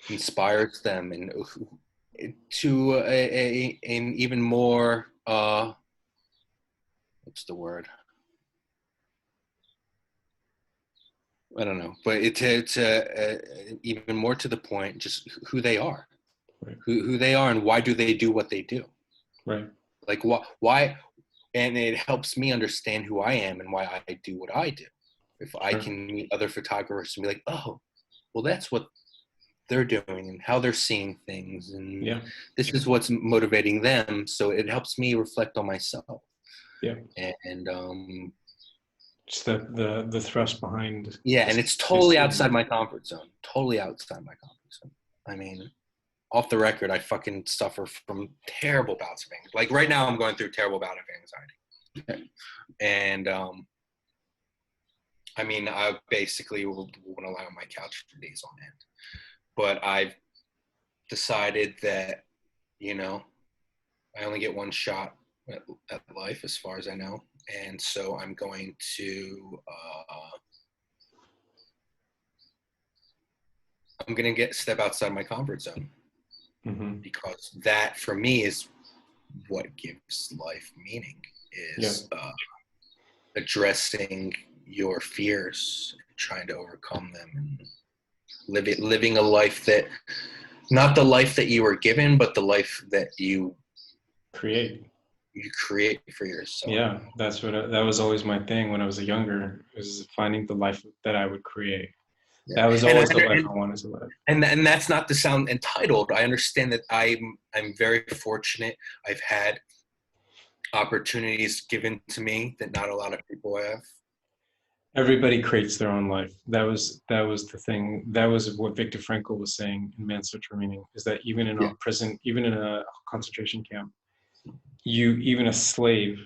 inspires them, and to an even more what's the word? I don't know, but it's even more to the point, just who they are, Right. who they are, and why do they do what they do? Right. Like why, and it helps me understand who I am and why I do what I do. If I Sure. can meet other photographers and be like, oh, well, that's what they're doing and how they're seeing things, and Yeah. this is what's motivating them. So it helps me reflect on myself. Yeah. And Just the thrust behind yeah, and this, it's this totally outside series. my comfort zone. Totally outside my comfort zone. I mean, off the record, I fucking suffer from terrible bouts of anxiety. Like right now, I'm going through a terrible bout of anxiety. And I mean, I basically won't lie on my couch for days on end. But I've decided that, I only get one shot at life, as far as I know. And so I'm going to step outside my comfort zone, Mm-hmm. because that for me is what gives life meaning, Yeah. is addressing your fears, trying to overcome them, and living a life that, not the life that you were given, but the life that you Create. create for yourself. Yeah. That's that was always my thing when I was younger, was finding the life that I would create. Yeah. That was always the life I wanted to live. And that's not to sound entitled. I understand that I'm very fortunate. I've had opportunities given to me that not a lot of people have. Everybody creates their own life. That was the thing. That was what Viktor Frankl was saying in Man's Search for Meaning, is that even in Yeah, a prison, even in a concentration camp, even a slave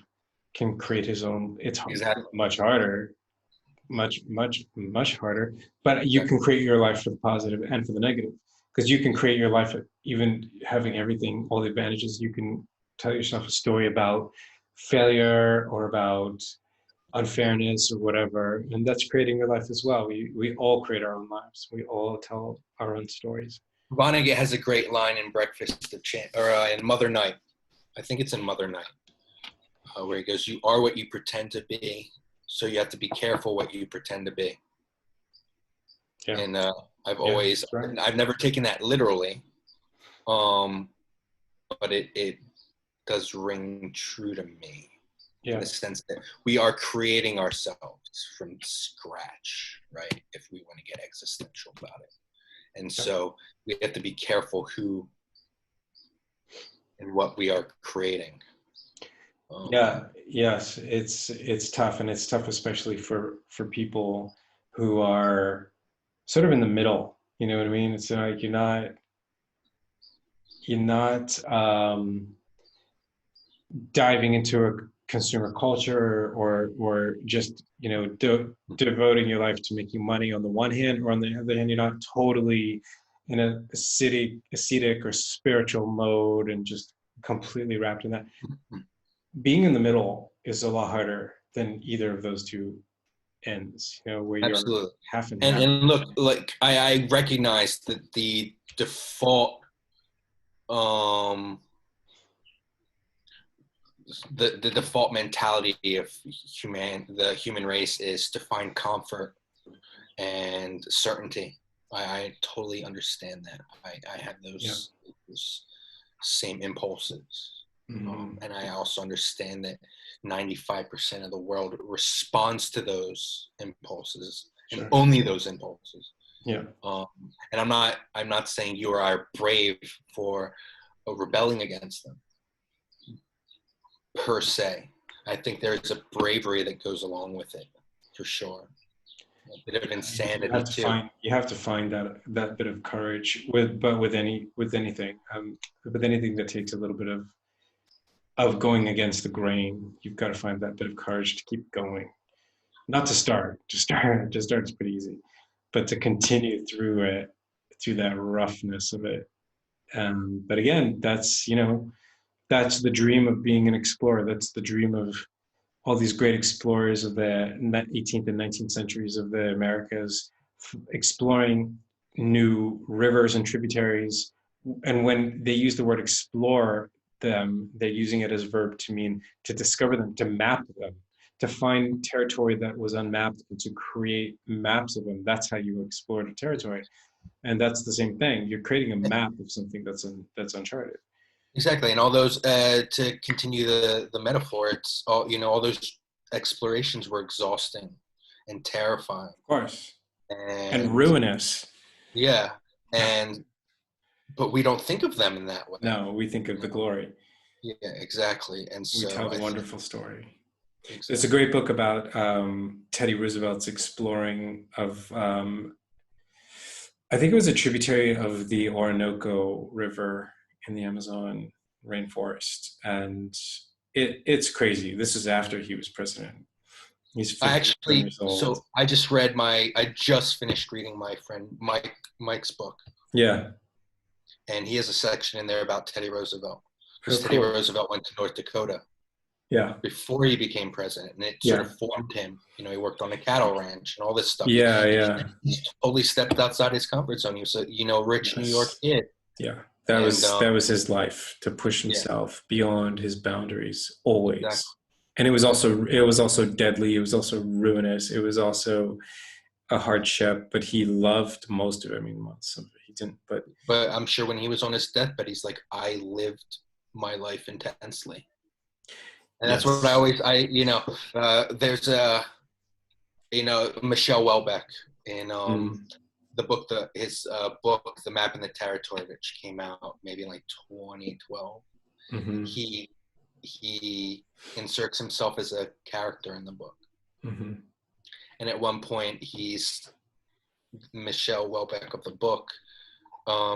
can create his own. It's exactly. much harder, much harder, but you Exactly. can create your life for the positive and for the negative, because you can create your life even having everything, all the advantages. You can tell yourself a story about failure or about unfairness or whatever, and that's creating your life as well. We all create our own lives. We all tell our own stories. Vonnegut has a great line in Breakfast of or in Mother Night. I think it's in Mother Night, where he goes, "You are what you pretend to be, so you have to be careful what you pretend to be." Yeah, And yeah, that's right. I've never taken that literally, but it does ring true to me, in Yeah, the sense that we are creating ourselves from scratch, right? If we want to get existential about it. And yeah, so we have to be careful who and what we are creating. yeah. Yes, it's tough, and it's tough especially for people who are sort of in the middle. You know what I mean? It's like you're not diving into a consumer culture, or just devoting your life to making money on the one hand, or on the other hand you're not totally in a ascetic or spiritual mode and just completely wrapped in that. Being in the middle is a lot harder than either of those two ends, where you're Absolutely. half and And half. look, like I recognize that the default um the default mentality of the human race is to find comfort and certainty. I totally understand that. I have Yeah. those same impulses. Hmm. And I also understand that 95% of the world responds to those impulses, and Sure. only those impulses. Yeah. Um, and I'm not saying you or I are brave for rebelling against them per se. I think there's a bravery that goes along with it, for sure. A bit of You insanity have to too. find that bit of courage with anything, with anything that takes a little bit of going against the grain. You've got to find that bit of courage to keep going. Not to start. To start is pretty easy, but to continue through it, through that roughness of it. But again, that's the dream of being an explorer. That's the dream of all these great explorers of the 18th and 19th centuries of the Americas, exploring new rivers and tributaries. And when they use the word explore them, they're using it as a verb to mean to discover them, to map them, to find territory that was unmapped, and to create maps of them. That's how you explore the territory. And that's the same thing. You're creating a map of something that's uncharted. Exactly, and all those to continue the metaphor, it's all those explorations were exhausting and terrifying, Of course. And and ruinous. yeah, and but we don't think of them in that way. No, we think of the glory. Yeah, exactly, and We tell so the I think wonderful story. There's a exactly. great book about Teddy Roosevelt's exploring of, I think it was a tributary of the Orinoco River in the Amazon rainforest. And it's crazy. This is after he was president. He's I 51 actually, years old. so I just finished reading my friend Mike's book, Yeah. and he has a section in there about Teddy Roosevelt, Oh, because Teddy cool. Roosevelt went to North Dakota Yeah. before he became president, and it sort Yeah. of formed him. He worked on a cattle ranch and all this stuff. Yeah. Yeah. He totally stepped outside his comfort zone. He was a rich New York Yes. kid, Yeah. That and was that was his life, to push yeah, himself beyond his boundaries exactly, always. And it was exactly. also deadly, it was also ruinous, it was also a hardship, but he loved most of it. I mean, well, some of it he didn't, but But I'm sure when he was on his deathbed, he's like, I lived my life intensely, and that's what I yes. always there's a Michelle Welbeck in Mm, the book, his book, The Map and the Territory, which came out maybe in like 2012. mm-hmm, He inserts himself as a character in the book, mm-hmm. And at one point, Michelle Welbeck of the book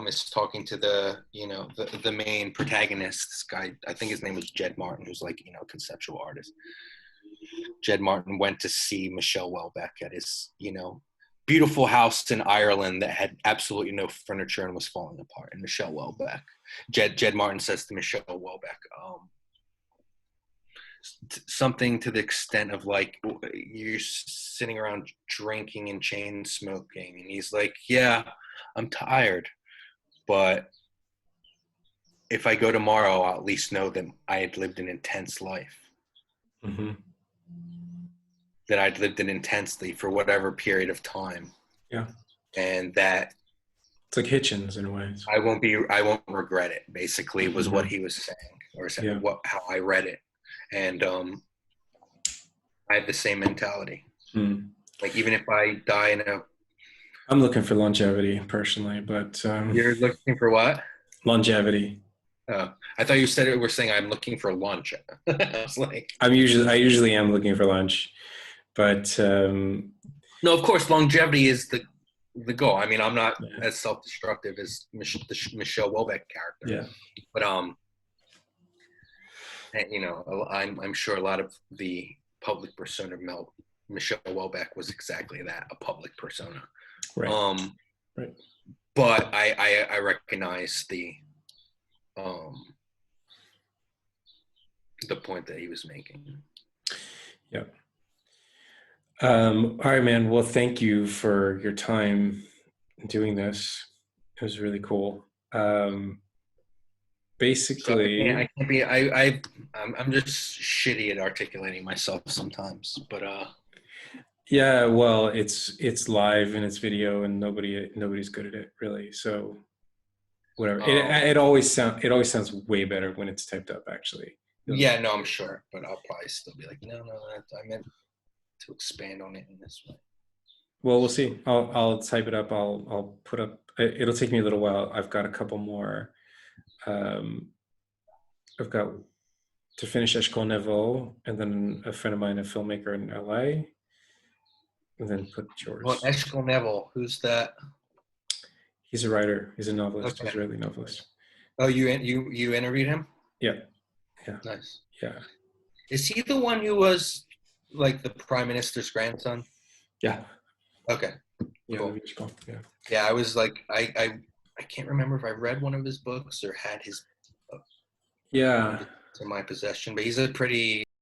is talking to the main protagonist, this guy, I think his name was Jed Martin, who's like, a conceptual artist. Jed Martin went to see Michelle Welbeck at his, beautiful house in Ireland that had absolutely no furniture and was falling apart. And Michelle Welbeck, Jed Martin says to Michelle Welbeck, something to the extent of like, you're sitting around drinking and chain smoking. And he's like, yeah, I'm tired, but if I go tomorrow, I'll at least know that I had lived an intense life. Mm-hmm. That I'd lived it intensely for whatever period of time. Yeah. And that it's like Hitchens in a way. I won't regret it, basically, was what he was saying, or how I read it. And I have the same mentality. Mm. Like, even if I die I'm looking for longevity personally, but you're looking for what? Longevity. Oh, I thought you said it. We're saying I'm looking for lunch. I was like, I usually am looking for lunch, but no, of course, longevity is the goal. I mean, I'm not as self-destructive as the Michelle Welbeck character. Yeah. But I'm sure a lot of the public persona of Michelle Welbeck was exactly that, a public persona. Right. Right. But I recognize the point that he was making. Yeah. All right, man. Well, thank you for your time doing this. It was really cool. Basically, so I can't be. I'm just shitty at articulating myself sometimes. But yeah. Well, it's live and it's video, and nobody's good at it really. So whatever. It always sounds way better when it's typed up. Actually. Yeah. No, I'm sure, but I'll probably still be like, no. I meant to expand on it in this way. Well, we'll see. I'll type it up. I'll put up. It'll take me a little while. I've got a couple more. I've got to finish Eshkol Nevo, and then a friend of mine, a filmmaker in LA, and then put yours. Well, Eshkol Nevo, who's that? He's a writer. He's a novelist. Okay. Israeli novelist. Oh, you interviewed him? Yeah. Yeah. Nice. Yeah. Is he the one who was like the prime minister's grandson? Yeah. Okay. Yeah. Cool. Yeah. I was like, I can't remember if I read one of his books or had his book. Yeah. To my possession, but he's a pretty